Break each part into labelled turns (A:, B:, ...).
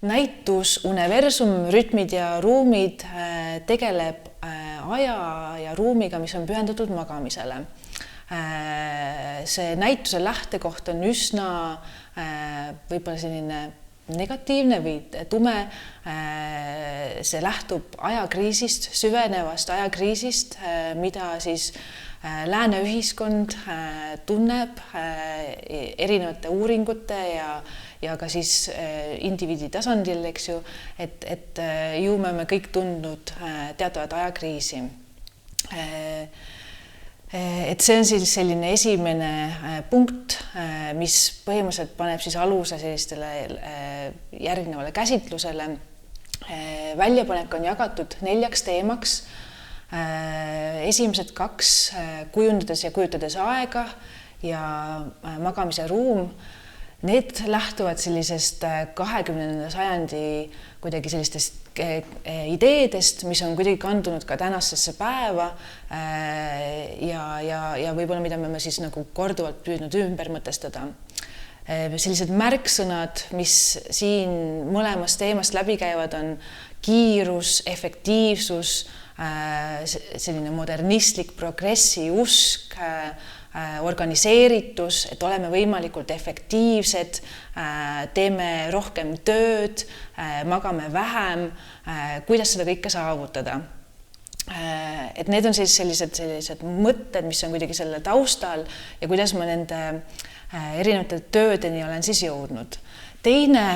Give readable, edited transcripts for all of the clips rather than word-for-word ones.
A: Näitus Universum, rütmid ja ruumid tegeleb aja ja ruumiga, mis on pühendatud magamisele. See näituse lähtekoht on üsna võib-olla selline negatiivne või tume. See lähtub ajakriisist, süvenevast ajakriisist, mida siis lääne ühiskond tunneb erinevate uuringute ja ka siis indiviidi tasandil, eks ju, et ju me kõik tundnud teatavat ajakriisi. Et see on siis selline esimene punkt, mis põhimõtteliselt paneb siis aluse sellistele järgnevale käsitlusele. Väljapanek on jagatud 4 teemaks. Esimesed 2 kujundades ja kujutades aega ja magamise ruum. Need lähtuvad sellisest 20. sajandi kuidagi sellistest ideedest, mis on kuidagi kandunud ka tänasesse päeva ja võib-olla mida me siis nagu korduvalt püüdnud ümber mõtestada. Sellised märksõnad, mis siin mõlemast teemast läbi käivad, on kiirus, efektiivsus, selline modernistlik progressi usk, organiseeritus, et oleme võimalikult efektiivsed, teeme rohkem tööd, magame vähem, kuidas seda kõike saavutada. Et need on siis sellised mõtted, mis on kuidagi selle taustal ja kuidas ma nende erinevate töödeni olen siis jõudnud. Teine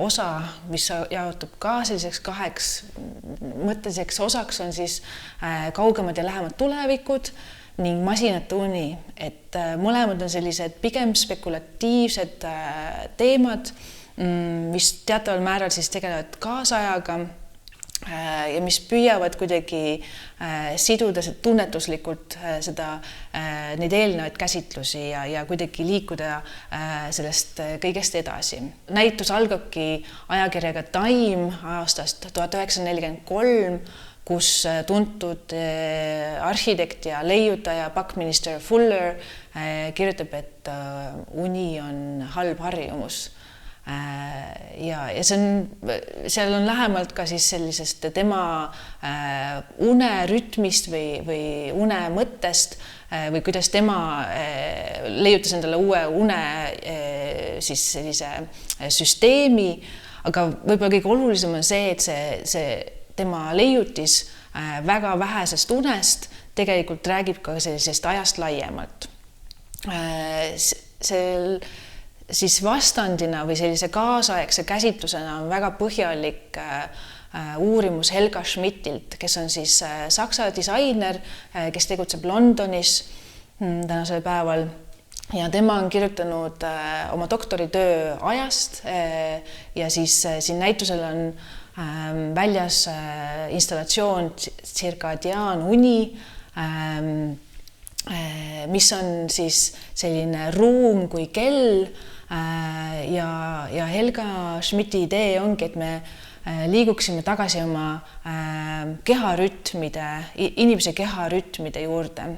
A: osa, mis jaotub ka selliseks 2 mõtteliseks osaks, on siis kaugemad ja lähemad tulevikud ning masinate uni, et mõlemad on sellised pigem spekulatiivsed teemad, mis teataval määral siis tegelevad kaasajaga ja mis püüavad kuidagi siduda tunnetuslikult neid eelnevaid käsitlusi ja kuidagi liikuda sellest kõigest edasi. Näitus algabki ajakirjaga Time aastast 1943, kus tuntud arhitekt ja leiutaja Buckminster Fuller kirjutab, et uni on halb harjumus. Ja seal on lähemalt ka siis sellisest tema unerütmist või une mõttest või kuidas tema leiutas endale uue une siis sellise süsteemi, aga võib-olla kõige olulisem on see, et see tema leiutis väga vähesest unest tegelikult räägib ka sellisest ajast laiemalt. Siis vastandina või sellise kaasaegse käsitlusena on väga põhjalik uurimus Helga Schmidtilt, kes on siis saksa disainer, kes tegutseb Londonis tänasel päeval ja tema on kirjutanud oma doktoritöö ajast ja siis siin näitusel on väljas installatsioon Circadian uni, mis on siis selline ruum kui kell ja Helga Schmidti idee ongi, et me liiguksime tagasi oma keharütmide, inimese keharütmide juurde.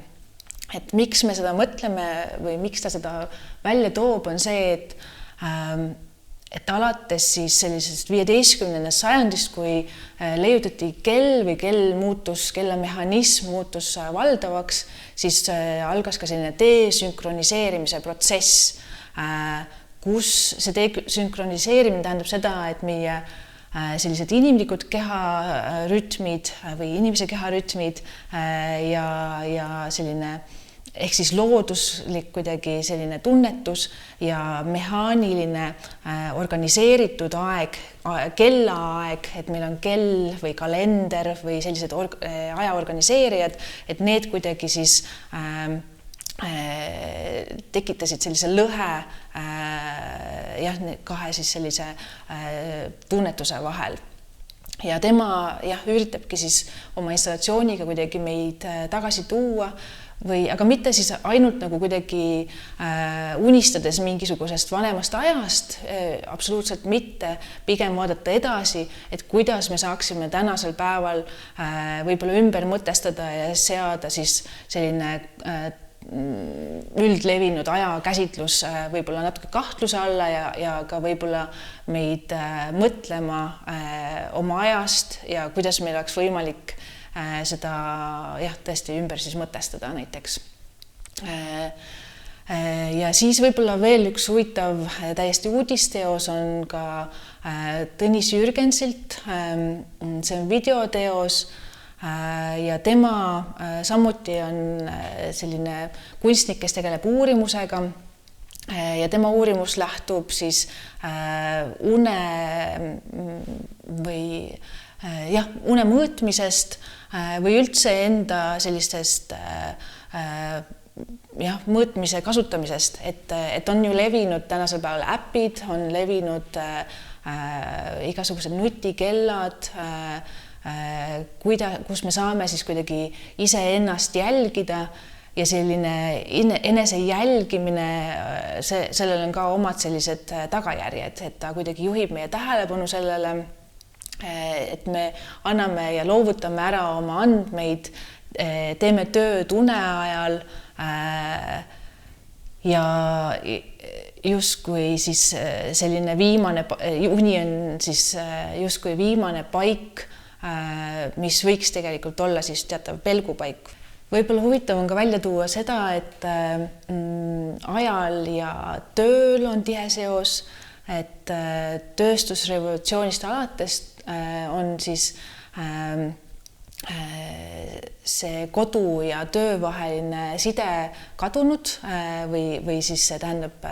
A: Et miks me seda mõtleme või miks ta seda välja toob, on see, et alates siis sellisest 15. sajandist, kui leiutati kell või kellamehhanism muutus valdavaks, siis algas ka selline desünkroniseerimise protsess, kus see desünkroniseerimine tähendab seda, et meie sellised inimlikud keharütmid või inimese keharütmid ja selline ehk siis looduslik kuidagi selline tunnetus ja mehaaniline organiseeritud aeg, kellaaeg, et meil on kell või kalender või sellised aja organiseerijad, et need kuidagi siis tekitasid sellise lõhe kahe siis sellise tunnetuse vahel. Ja tema üritabki siis oma installatsiooniga kuidagi meid tagasi tuua aga mitte siis ainult nagu kuidagi unistades mingisugusest vanemast ajast, absoluutselt mitte, pigem vaadata edasi, et kuidas me saaksime tänasel päeval võib-olla ümber mõtestada ja seada siis selline üldlevinud ajakäsitlus võib-olla natuke kahtluse alla ja ka võib-olla meid mõtlema oma ajast ja kuidas meil oleks võimalik seda tõesti ümber siis mõtestada näiteks. Ja siis võib-olla veel üks huvitav täiesti uudisteos on ka Tõnis Jürgensilt. See on videoteos ja tema samuti on selline kunstnik, kes tegeleb uurimusega ja tema uurimus lähtub siis une une mõõtmisest või üldse enda sellistest mõõtmise kasutamisest, et on ju levinud tänasel päeval äpid, on levinud igasugused nutikellad, kus me saame siis kuidagi iseennast jälgida ja selline enese jälgimine, sellel on ka omad sellised tagajärjed, et ta kuidagi juhib meie tähelepanu sellele, et me anname ja loovutame ära oma andmeid, teeme tööd une ajal ja justkui siis selline viimane uni on siis justkui viimane paik, mis võiks tegelikult olla siis teatav pelgupaik. Võib-olla huvitav on ka välja tuua seda, et ajal ja tööl on tihe seos, et tööstusrevolutsioonist alates on siis see kodu ja töö vaheline side kadunud või siis see tähendab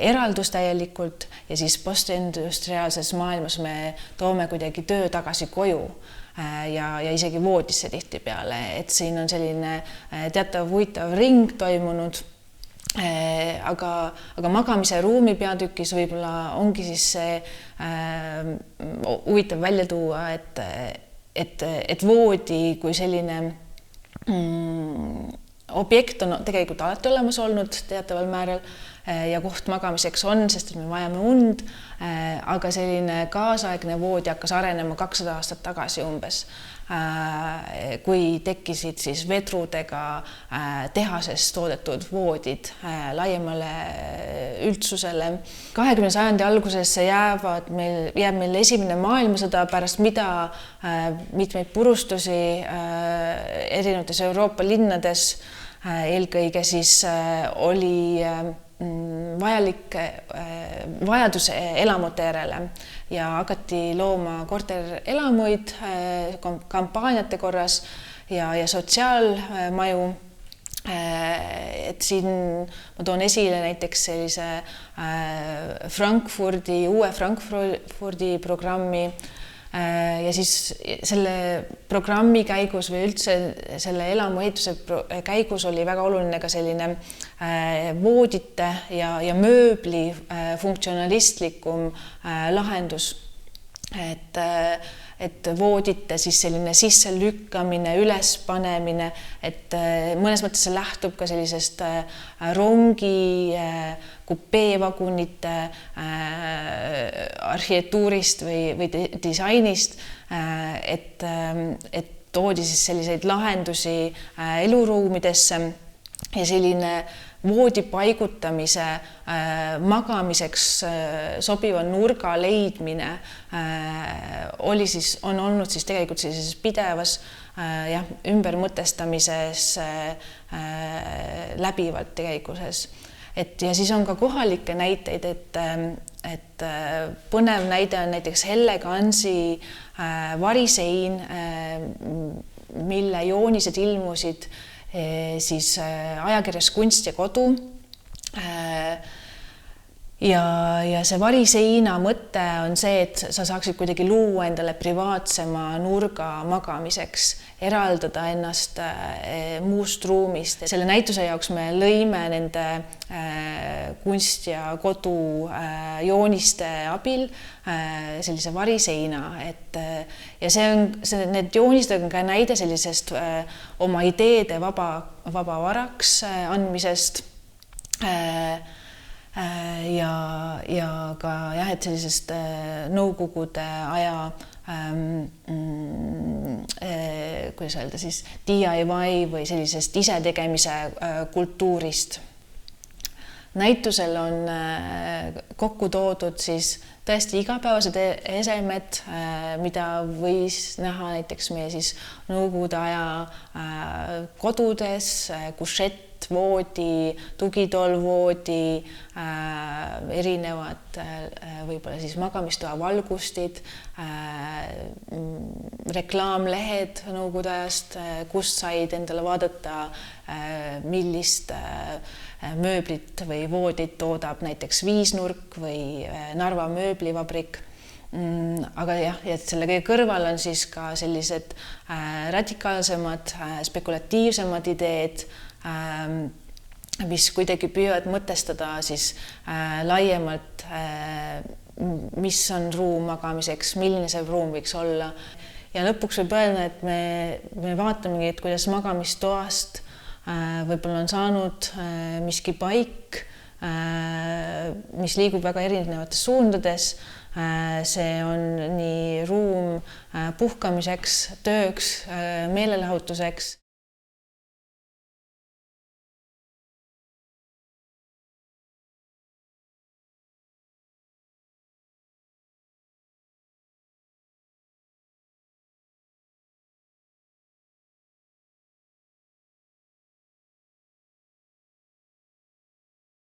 A: eraldus täielikult ja siis postindustriaalses maailmas me toome kuidagi töö tagasi koju ja isegi voodisse tihtipeale, et siin on selline teatav huvitav ring toimunud. Aga magamise ruumi peatükis võib-olla ongi siis see huvitav välja tuua, et voodi kui selline objekt on tegelikult alati olemas olnud teataval määral ja koht magamiseks on, sest me vajame und, aga selline kaasaegne voodi hakkas arenema 200 aastat tagasi umbes, kui tekkisid siis vedrudega tehases toodetud voodid laiemale üldsusele. 20. sajandi algusesse jääb meil esimene maailmasõda, pärast mida mitmeid purustusi erinevates Euroopa linnades eelkõige siis oli vajadus elamute järele ja hakati looma korterelamuid kampaaniate korras ja sotsiaalmaju. Et siin ma toon esile näiteks sellise uue Frankfurdi programmi ja siis selle programmi käigus või üldse selle elamu ehituse käigus oli väga oluline ka selline voodite ja mööbli funktsionalistlikum lahendus, et voodite siis selline sisselükkamine, ülespanemine, et mõnes mõttes see lähtub ka sellisest rongi kupeevagunite arhitektuurist või disainist, et toodi siis selliseid lahendusi eluruumidesse ja selline voodi paigutamise magamiseks sobiva nurga leidmine on olnud siis tegelikult sellises pidevas ümbermõtestamises läbivalt tegelikkuses. Ja siis on ka kohalikke näiteid, et põnev näide on näiteks Helle Kansi varisein, mille joonised ilmusid siis ajakirjas Kunst ja kodu ja see variseina mõte on see, et sa saaksid kuidagi luua endale privaatsema nurga magamiseks, eraldada ennast muust ruumist. Selle näituse jaoks me lõime nende Kunst ja kodu jooniste abil sellise variseina, ja need joonised on ka näide sellisest oma ideede vaba varaks andmisest, ja ka jah, et sellisest nõukogude aja kuidas öelda siis DIY või sellisest isetegemise kultuurist. Näitusel on kokku toodud siis tõesti igapäevased esemed, mida võis näha näiteks meie siis nõukogude aja kodudes, kušett, voodi, tugitolvoodi, erinevad võib-olla siis magamistoa valgustid, reklaamlehed nõukogude ajast, kust said endale vaadata, millist mööblit või voodit toodab näiteks Viisnurk või Narva mööblivabrik. Aga jah, et selle kõige kõrval on siis ka sellised radikaalsemad, spekulatiivsemad ideed, mis kuidagi püüavad mõtestada siis laiemalt, mis on ruum magamiseks, milline see ruum võiks olla. Ja lõpuks võib öelda, et me vaatamegi, et kuidas magamistoast võib-olla on saanud miski paik, mis liigub väga erinevates suundades. See on nii ruum puhkamiseks, tööks, meelelahutuseks.